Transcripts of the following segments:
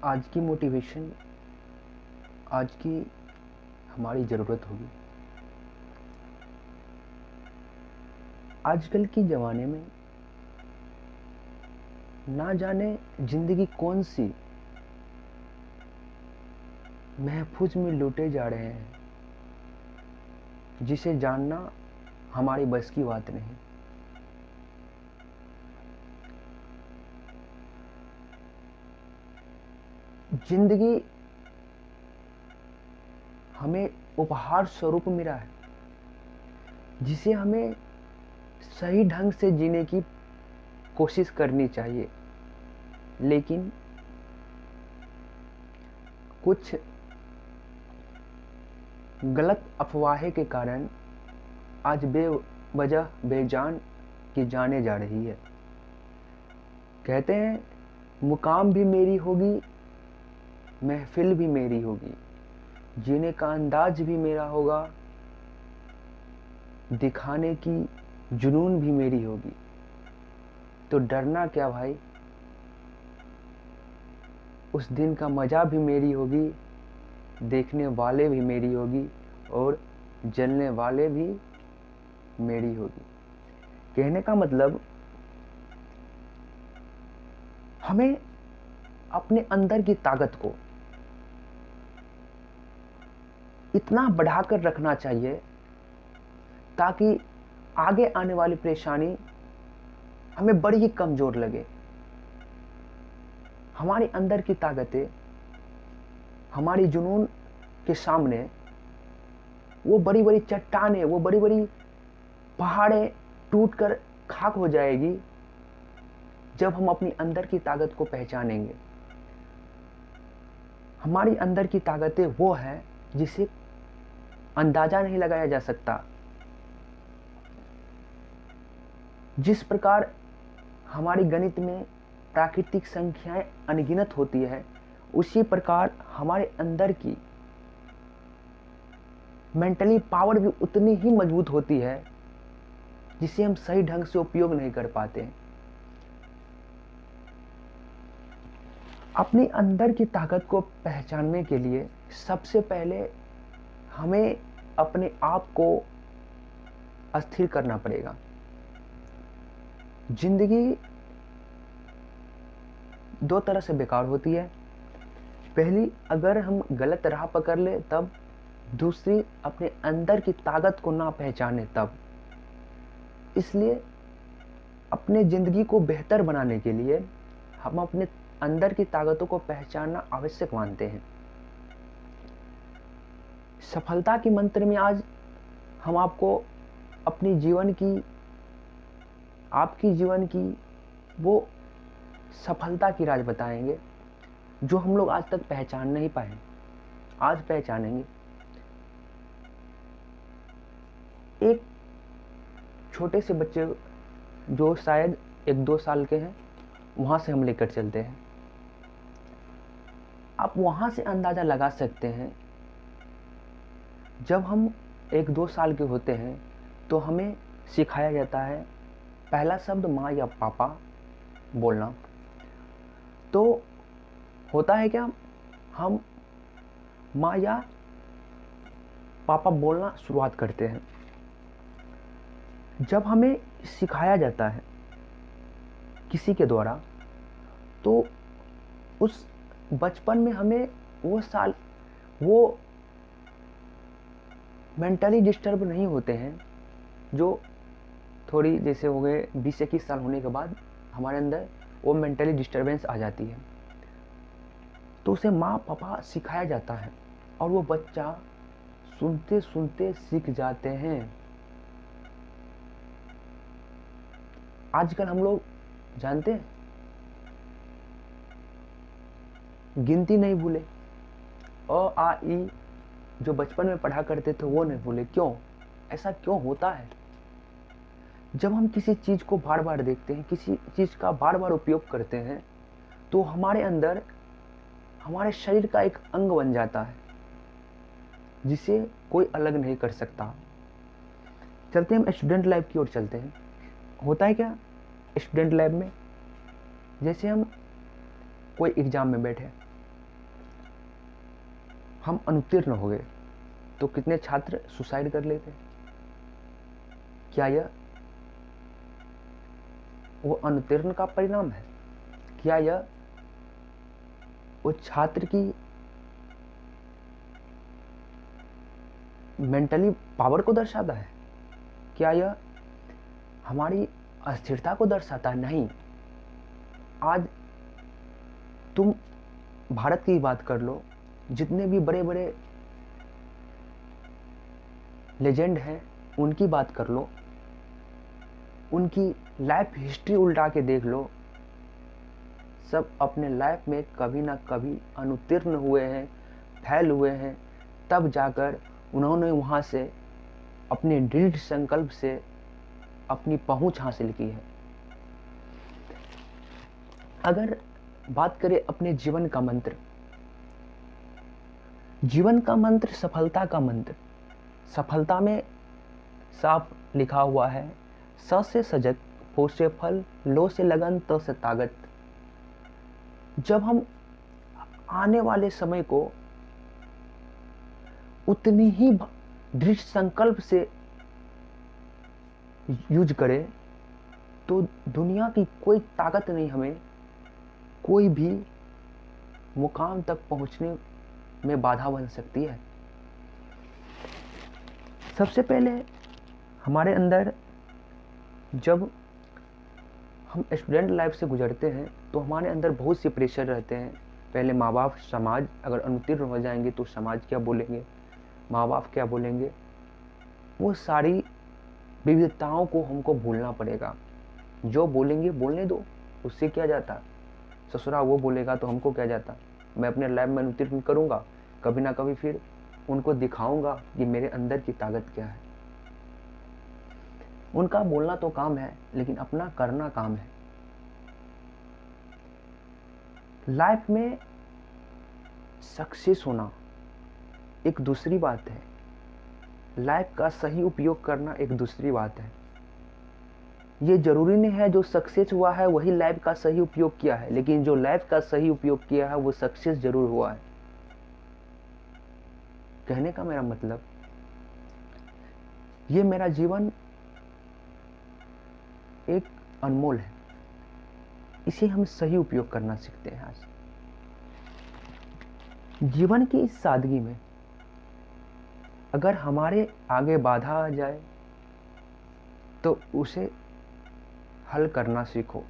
आज की मोटिवेशन आज की हमारी ज़रूरत होगी। आजकल के ज़माने में ना जाने ज़िंदगी कौन सी महफूज में लूटे जा रहे हैं, जिसे जानना हमारी बस की बात नहीं। जिंदगी हमें उपहार स्वरूप मिला है, जिसे हमें सही ढंग से जीने की कोशिश करनी चाहिए। लेकिन कुछ गलत अफवाहें के कारण आज बेवजह बेजान की जाने जा रही है। कहते हैं मुकाम भी मेरी होगी, महफिल भी मेरी होगी, जीने का अंदाज भी मेरा होगा, दिखाने की जुनून भी मेरी होगी। तो डरना क्या भाई, उस दिन का मज़ा भी मेरी होगी, देखने वाले भी मेरी होगी और जलने वाले भी मेरी होगी। कहने का मतलब हमें अपने अंदर की ताकत को इतना बढ़ाकर रखना चाहिए ताकि आगे आने वाली परेशानी हमें बड़ी ही कमज़ोर लगे। हमारे अंदर की ताकतें हमारी जुनून के सामने वो बड़ी बड़ी चट्टानें, वो बड़ी बड़ी पहाड़ें टूटकर खाक हो जाएगी जब हम अपनी अंदर की ताकत को पहचानेंगे। हमारी अंदर की ताकतें वो है जिसे अंदाजा नहीं लगाया जा सकता। जिस प्रकार हमारी गणित में प्राकृतिक संख्याएं अनगिनत होती है, उसी प्रकार हमारे अंदर की मेंटली पावर भी उतनी ही मजबूत होती है, जिसे हम सही ढंग से उपयोग नहीं कर पाते। अपनी अंदर की ताकत को पहचानने के लिए सबसे पहले हमें अपने आप को अस्थिर करना पड़ेगा। जिंदगी दो तरह से बेकार होती है। पहली, अगर हम गलत राह पकड़ ले तब। दूसरी, अपने अंदर की ताकत को ना पहचाने तब। इसलिए अपने ज़िंदगी को बेहतर बनाने के लिए हम अपने अंदर की ताकतों को पहचानना आवश्यक मानते हैं। सफलता के मंत्र में आज हम आपको अपनी जीवन की, आपकी जीवन की वो सफलता की राज बताएंगे जो हम लोग आज तक पहचान नहीं पाए, आज पहचानेंगे। एक छोटे से बच्चे जो शायद 1-2 साल के हैं, वहाँ से हम लेकर चलते हैं। आप वहाँ से अंदाज़ा लगा सकते हैं, जब हम 1-2 साल के होते हैं तो हमें सिखाया जाता है पहला शब्द माँ या पापा बोलना। तो होता है क्या, हम माँ या पापा बोलना शुरुआत करते हैं। जब हमें सिखाया जाता है किसी के द्वारा, तो उस बचपन में हमें वो मेंटली डिस्टर्ब नहीं होते हैं, जो थोड़ी जैसे हो गए 20-21 साल होने के बाद हमारे अंदर वो मेंटली डिस्टर्बेंस आ जाती है। तो उसे माँ पापा सिखाया जाता है और वो बच्चा सुनते सुनते सीख जाते हैं। आजकल हम लोग जानते हैं, गिनती नहीं भूले, अ आ ई जो बचपन में पढ़ा करते थे वो नहीं भूले। क्यों? ऐसा क्यों होता है? जब हम किसी चीज़ को बार बार देखते हैं, किसी चीज़ का बार बार उपयोग करते हैं, तो हमारे अंदर हमारे शरीर का एक अंग बन जाता है जिसे कोई अलग नहीं कर सकता। चलते हम स्टूडेंट लाइफ की ओर चलते हैं। होता है क्या स्टूडेंट लाइफ में, जैसे हम कोई एग्ज़ाम में बैठे, हम अनुत्तीर्ण हो गए तो कितने छात्र सुसाइड कर लेते? क्या यह वो अनुत्तीर्ण का परिणाम है? क्या यह वो छात्र की मेंटली पावर को दर्शाता है? क्या यह हमारी अस्थिरता को दर्शाता है? नहीं। आज तुम भारत की बात कर लो, जितने भी बड़े बड़े लेजेंड हैं उनकी बात कर लो, उनकी लाइफ हिस्ट्री उल्टा के देख लो, सब अपने लाइफ में कभी ना कभी अनुत्तीर्ण हुए हैं, फेल हुए हैं, तब जाकर उन्होंने वहाँ से अपने दृढ़ संकल्प से अपनी पहुँच हासिल की है। अगर बात करें अपने जीवन का मंत्र, जीवन का मंत्र सफलता का मंत्र, सफलता में साफ लिखा हुआ है, स से सजग, फो से फल, लो से लगन, त से ताकत। जब हम आने वाले समय को उतनी ही दृढ़ संकल्प से यूज करें तो दुनिया की कोई ताकत नहीं हमें कोई भी मुकाम तक पहुंचने में बाधा बन सकती है। सबसे पहले हमारे अंदर जब हम स्टूडेंट लाइफ से गुजरते हैं तो हमारे अंदर बहुत से प्रेशर रहते हैं। पहले माँ बाप, समाज, अगर अनुत्तीर्ण हो जाएंगे तो समाज क्या बोलेंगे, माँ बाप क्या बोलेंगे, वो सारी विविधताओं को हमको भूलना पड़ेगा। जो बोलेंगे बोलने दो, उससे क्या जाता, ससुरा वो बोलेगा तो हमको क्या जाता। मैं अपने लाइफ में अनुत्तीर्ण करूँगा, कभी ना कभी फिर उनको दिखाऊंगा कि मेरे अंदर की ताकत क्या है। उनका बोलना तो काम है लेकिन अपना करना काम है। लाइफ में सक्सेस होना एक दूसरी बात है, लाइफ का सही उपयोग करना एक दूसरी बात है। ये जरूरी नहीं है जो सक्सेस हुआ है वही लाइफ का सही उपयोग किया है, लेकिन जो लाइफ का सही उपयोग किया है वो सक्सेस जरूर हुआ है। कहने का मेरा मतलब, ये मेरा जीवन एक अनमोल है, इसे हम सही उपयोग करना सीखते हैं। आज जीवन की इस सादगी में अगर हमारे आगे बाधा आ जाए तो उसे हल करना सीखो।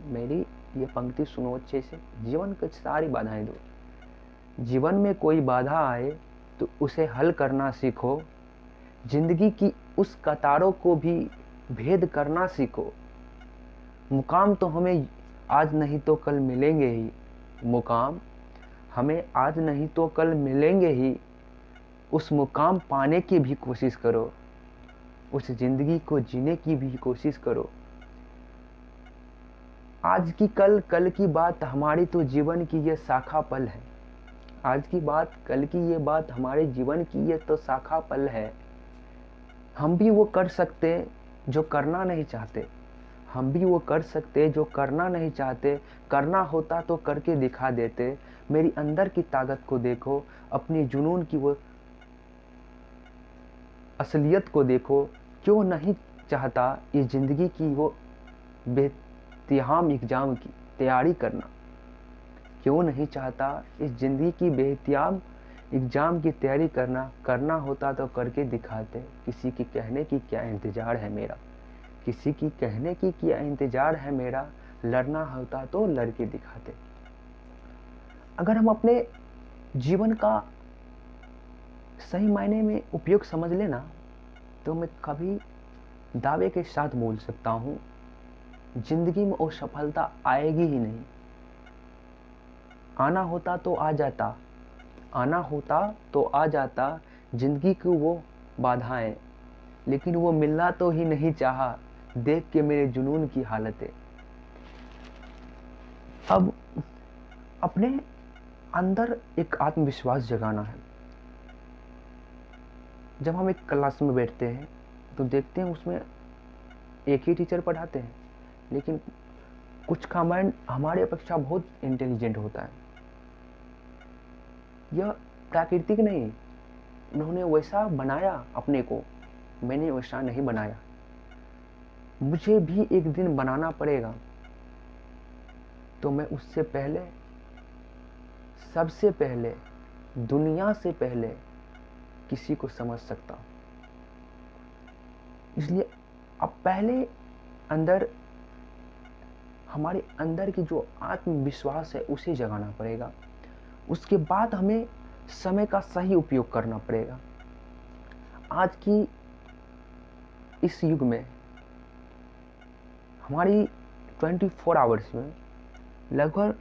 मेरी ये पंक्ति सुनो अच्छे से, जीवन की सारी बाधाएं दो। जीवन में कोई बाधा आए तो उसे हल करना सीखो। जिंदगी की उस कतारों को भी भेद करना सीखो। मुकाम तो हमें आज नहीं तो कल मिलेंगे ही, मुकाम हमें आज नहीं तो कल मिलेंगे ही। उस मुकाम पाने की भी कोशिश करो, उस जिंदगी को जीने की भी कोशिश करो। आज की कल, कल की बात हमारी तो जीवन की ये शाखा पल है। आज की बात, कल की ये बात हमारे जीवन की ये तो शाखा पल है। हम भी वो कर सकते जो करना नहीं चाहते, हम भी वो कर सकते जो करना नहीं चाहते। करना होता तो करके दिखा देते। मेरी अंदर की ताकत को देखो, अपनी जुनून की वो असलियत को देखो। क्यों नहीं चाहता ये ज़िंदगी की वो बेइंतहाम एग्ज़ाम की तैयारी करना, क्यों नहीं चाहता इस ज़िंदगी की बेइंतहाम एग्ज़ाम की तैयारी करना। करना होता तो करके दिखाते। किसी की कहने की क्या इंतज़ार है मेरा, किसी की कहने की क्या इंतज़ार है मेरा। लड़ना होता तो लड़के दिखाते। अगर हम अपने जीवन का सही मायने में उपयोग समझ लेना तो मैं कभी दावे के साथ बोल सकता हूँ, जिंदगी में वो सफलता आएगी ही नहीं। आना होता तो आ जाता, आना होता तो आ जाता जिंदगी की वो बाधाएं, लेकिन वो मिलना तो ही नहीं चाहा। देख के मेरे जुनून की हालतें। अब अपने अंदर एक आत्मविश्वास जगाना है। जब हम एक क्लास में बैठते हैं तो देखते हैं उसमें एक ही टीचर पढ़ाते हैं, लेकिन कुछ का माइंड हमारे अपेक्षा बहुत इंटेलिजेंट होता है। यह प्राकृतिक नहीं, उन्होंने वैसा बनाया अपने को, मैंने वैसा नहीं बनाया। मुझे भी एक दिन बनाना पड़ेगा, तो मैं उससे पहले, सबसे पहले, दुनिया से पहले किसी को समझ सकता हूँ। इसलिए अब पहले अंदर, हमारे अंदर की जो आत्मविश्वास है उसे जगाना पड़ेगा। उसके बाद हमें समय का सही उपयोग करना पड़ेगा। आज की इस युग में हमारी 24 आवर्स में लगभग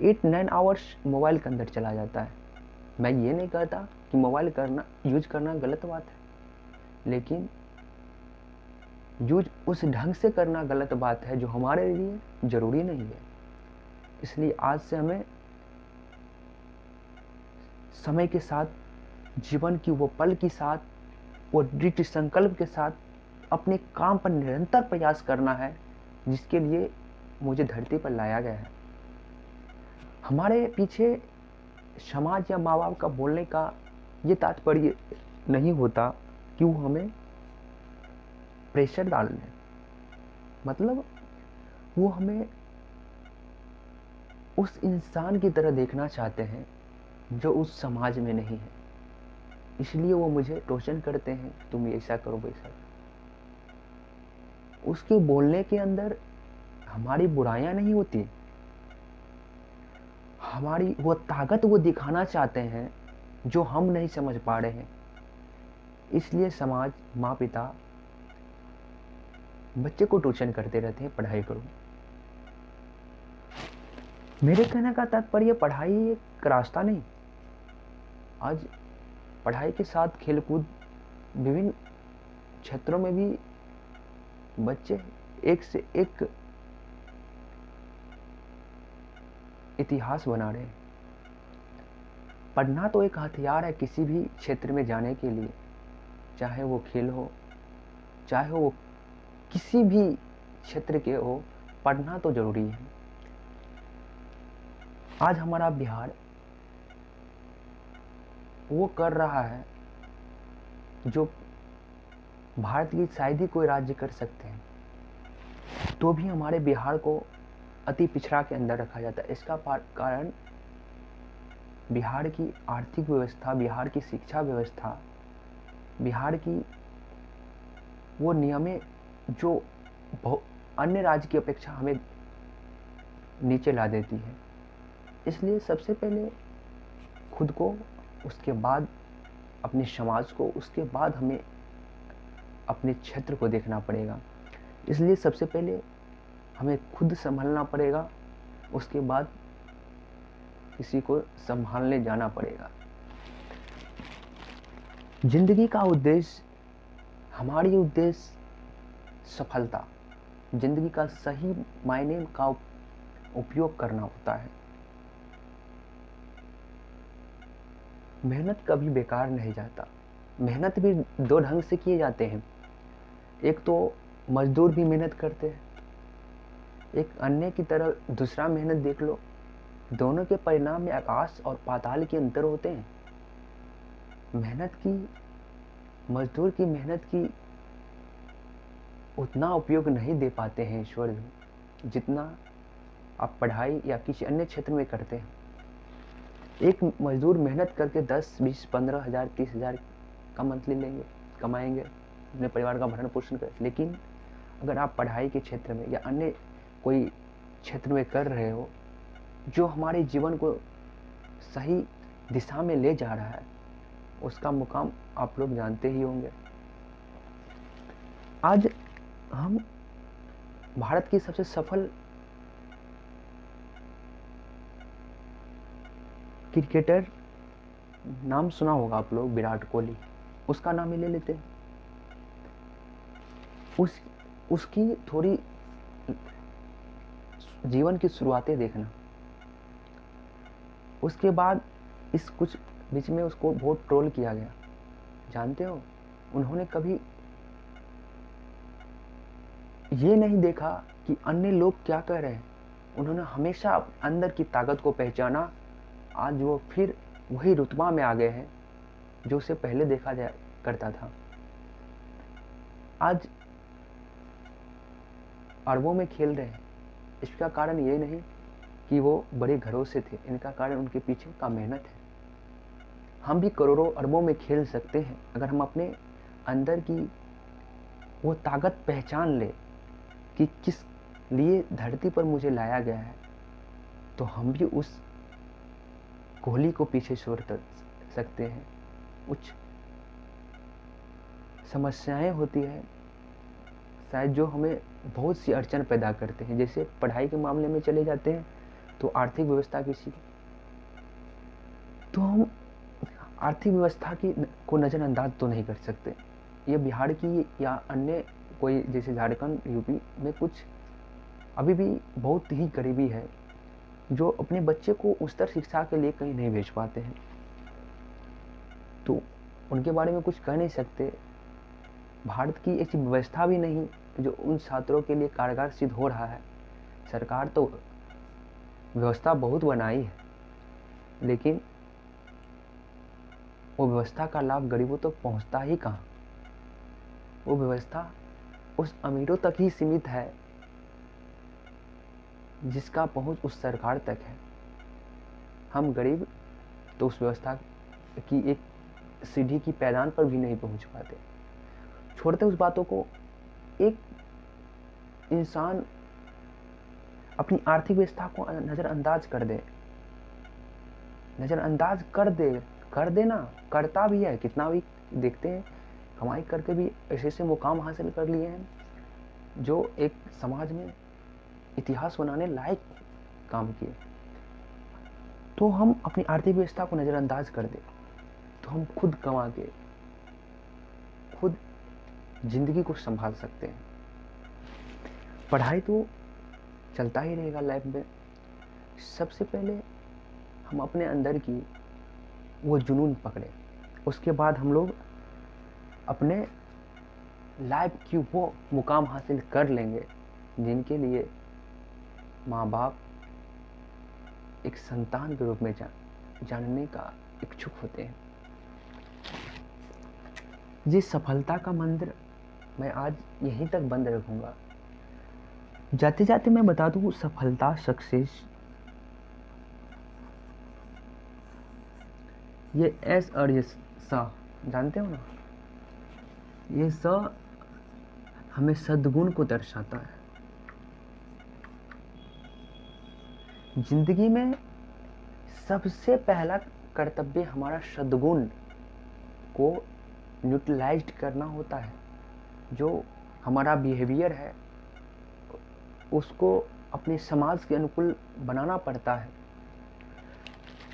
8-9 आवर्स मोबाइल के अंदर चला जाता है। मैं ये नहीं कहता कि मोबाइल यूज करना गलत बात है, लेकिन यूज उस ढंग से करना गलत बात है जो हमारे लिए ज़रूरी नहीं है। इसलिए आज से हमें समय के साथ, जीवन की वो पल के साथ, वो दृढ़ संकल्प के साथ अपने काम पर निरंतर प्रयास करना है, जिसके लिए मुझे धरती पर लाया गया है। हमारे पीछे समाज या माँ बाप का बोलने का ये तात्पर्य नहीं होता कि वो हमें प्रेशर डाल दें, मतलब वो हमें उस इंसान की तरह देखना चाहते हैं जो उस समाज में नहीं है। इसलिए वो मुझे टोचन करते हैं, तुम ऐसा करो वैसा करो। उसके बोलने के अंदर हमारी बुराइयां नहीं होती, हमारी वो ताकत वो दिखाना चाहते हैं जो हम नहीं समझ पा रहे हैं। इसलिए समाज, माँ पिता बच्चे को टोचन करते रहते हैं, पढ़ाई करो। मेरे कहने का तात्पर्य पढ़ाई एक रास्ता नहीं। आज पढ़ाई के साथ खेलकूद, विभिन्न क्षेत्रों में भी बच्चे एक से एक इतिहास बना रहे हैं। पढ़ना तो एक हथियार है किसी भी क्षेत्र में जाने के लिए, चाहे वो खेल हो, चाहे वो किसी भी क्षेत्र के हो, पढ़ना तो जरूरी है। आज हमारा बिहार वो कर रहा है जो भारत की शायद ही कोई राज्य कर सकते हैं, तो भी हमारे बिहार को अति पिछड़ा के अंदर रखा जाता है। इसका कारण बिहार की आर्थिक व्यवस्था, बिहार की शिक्षा व्यवस्था, बिहार की वो नियमें जो अन्य राज्य की अपेक्षा हमें नीचे ला देती है। इसलिए सबसे पहले खुद को, उसके बाद अपने समाज को, उसके बाद हमें अपने क्षेत्र को देखना पड़ेगा। इसलिए सबसे पहले हमें खुद संभलना पड़ेगा, उसके बाद किसी को संभालने जाना पड़ेगा। जिंदगी का उद्देश्य, हमारी उद्देश्य सफलता, जिंदगी का सही मायने का उपयोग करना होता है। मेहनत कभी बेकार नहीं जाता। मेहनत भी दो ढंग से किए जाते हैं। एक तो मजदूर भी मेहनत करते हैं, एक अन्य की तरह दूसरा मेहनत देख लो। दोनों के परिणाम में आकाश और पाताल के अंतर होते हैं। मेहनत की, मजदूर की मेहनत की उतना उपयोग नहीं दे पाते हैं ईश्वर जितना आप पढ़ाई या किसी अन्य क्षेत्र में करते हैं। एक मजदूर मेहनत करके 10, 20, 15 हज़ार, 30 हज़ार का मंथली लेंगे, कमाएंगे, अपने परिवार का भरण पोषण कर। लेकिन अगर आप पढ़ाई के क्षेत्र में या अन्य कोई क्षेत्र में कर रहे हो जो हमारे जीवन को सही दिशा में ले जा रहा है, उसका मुकाम आप लोग जानते ही होंगे। आज हम भारत की सबसे सफल क्रिकेटर, नाम सुना होगा आप लोग, विराट कोहली, उसका नाम ही ले लेते हैं। उसकी थोड़ी जीवन की शुरुआतें देखना। उसके बाद इस कुछ बीच में उसको बहुत ट्रोल किया गया, जानते हो। उन्होंने कभी ये नहीं देखा कि अन्य लोग क्या कह रहे हैं। उन्होंने हमेशा अंदर की ताकत को पहचाना आज वो फिर वही रुतबा में आ गए हैं जो उसे पहले देखा जाया करता था। आज अरबों में खेल रहे हैं। इसका कारण ये नहीं कि वो बड़े घरों से थे, इनका कारण उनके पीछे का मेहनत है। हम भी करोड़ों अरबों में खेल सकते हैं अगर हम अपने अंदर की वो ताकत पहचान ले कि किस लिए धरती पर मुझे लाया गया है, तो हम भी उस कोहली को पीछे छोड़ सकते हैं। कुछ समस्याएं होती है शायद जो हमें बहुत सी अड़चन पैदा करते हैं। जैसे पढ़ाई के मामले में चले जाते हैं तो आर्थिक व्यवस्था किसी, तो हम आर्थिक व्यवस्था की को नज़रअंदाज तो नहीं कर सकते। ये बिहार की या अन्य कोई जैसे झारखंड यूपी में कुछ अभी भी बहुत ही गरीबी है जो अपने बच्चे को उच्चतर शिक्षा के लिए कहीं नहीं भेज पाते हैं, तो उनके बारे में कुछ कह नहीं सकते। भारत की ऐसी व्यवस्था भी नहीं जो उन छात्रों के लिए कारगर सिद्ध हो रहा है। सरकार तो व्यवस्था बहुत बनाई है, लेकिन वो व्यवस्था का लाभ गरीबों तक पहुंचता ही कहाँ। वो व्यवस्था उस अमीरों तक ही सीमित है जिसका पहुंच उस सरकार तक है। हम गरीब तो उस व्यवस्था की एक सीढ़ी की पैदान पर भी नहीं पहुंच पाते। छोड़ते उस बातों को, एक इंसान अपनी आर्थिक व्यवस्था को नज़रअंदाज कर देना, करता भी है। कितना भी देखते हैं कमाई करके भी ऐसे ऐसे मुकाम हासिल कर लिए हैं जो एक समाज में इतिहास बनाने लायक काम किए। तो हम अपनी आर्थिक व्यवस्था को नज़रअंदाज कर दें तो हम खुद कमा के खुद जिंदगी को संभाल सकते हैं। पढ़ाई तो चलता ही रहेगा लाइफ में। सबसे पहले हम अपने अंदर की वो जुनून पकड़े, उसके बाद हम लोग अपने लाइफ की वो मुकाम हासिल कर लेंगे जिनके लिए माँ बाप एक संतान के रूप में जानने का इच्छुक होते हैं। ये सफलता का मंत्र मैं आज यहीं तक बंद रखूंगा। जाते जाते मैं बता दूं, सफलता, सक्सेस, ये एस और ये सा जानते हो ना, ये स हमें सद्गुण को दर्शाता है। जिंदगी में सबसे पहला कर्तव्य हमारा सद्गुण को न्यूट्रलाइज्ड करना होता है। जो हमारा बिहेवियर है उसको अपने समाज के अनुकूल बनाना पड़ता है।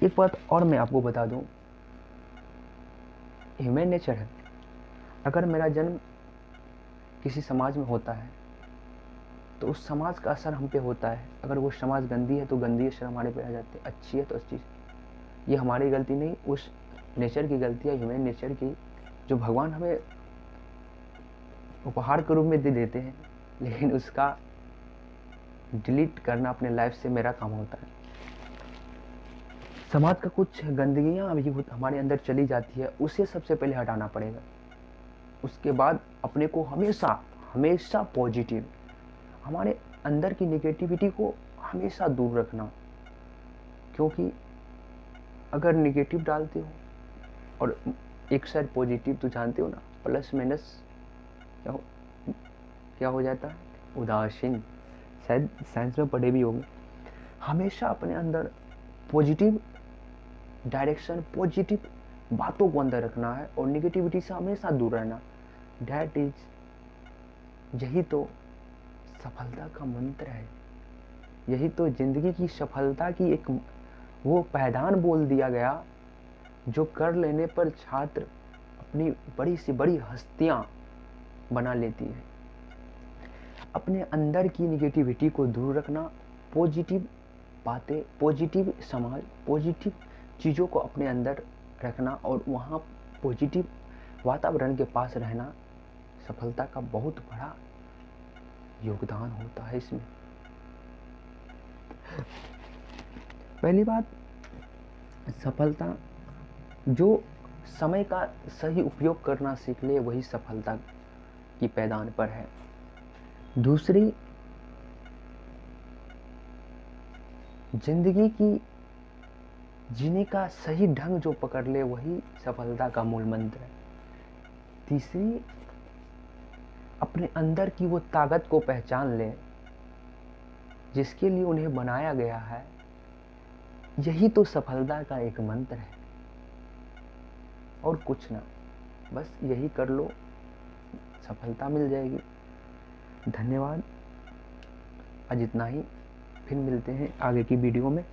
एक बात और मैं आपको बता दूं, ह्यूमन नेचर है। अगर मेरा जन्म किसी समाज में होता है तो उस समाज का असर हम पे होता है। अगर वो समाज गंदी है तो गंदी असर हमारे पे आ जाते हैं, अच्छी है तो अच्छी। ये हमारी गलती नहीं, उस नेचर की गलती है, ह्यूमन नेचर की, जो भगवान हमें उपहार के रूप में दे देते हैं, लेकिन उसका डिलीट करना अपने लाइफ से मेरा काम होता है। समाज का कुछ गंदगियाँ अभी हमारे अंदर चली जाती है, उसे सबसे पहले हटाना पड़ेगा। उसके बाद अपने को हमेशा हमेशा पॉजिटिव, हमारे अंदर की नेगेटिविटी को हमेशा दूर रखना। क्योंकि अगर नेगेटिव डालते हो और एक साइड पॉजिटिव, तो जानते हो ना, प्लस माइनस क्या हो जाता है, उदासीन। शायद साइंस में पढ़े भी होंगे। हमेशा अपने अंदर पॉजिटिव डायरेक्शन, पॉजिटिव बातों को अंदर रखना है और नेगेटिविटी से हमेशा दूर रहना। दैट इज, यही तो सफलता का मंत्र है। यही तो जिंदगी की सफलता की एक वो पैदान बोल दिया गया जो कर लेने पर छात्र अपनी बड़ी से बड़ी हस्तियां बना लेती है। अपने अंदर की नेगेटिविटी को दूर रखना, पॉजिटिव बातें, पॉजिटिव समाज, पॉजिटिव चीज़ों को अपने अंदर रखना और वहाँ पॉजिटिव वातावरण के पास रहना, सफलता का बहुत बड़ा योगदान होता है इसमें। पहली बात, सफलता, जो समय का सही उपयोग करना सीख ले वही सफलता की पैदान पर है। दूसरी, जिंदगी की जीने का सही ढंग जो पकड़ ले वही सफलता का मूल मंत्र है। तीसरी, अपने अंदर की वो ताकत को पहचान ले जिसके लिए उन्हें बनाया गया है, यही तो सफलता का एक मंत्र है और कुछ ना। बस यही कर लो, सफलता मिल जाएगी। धन्यवाद, आज इतना ही। फिर मिलते हैं आगे की वीडियो में।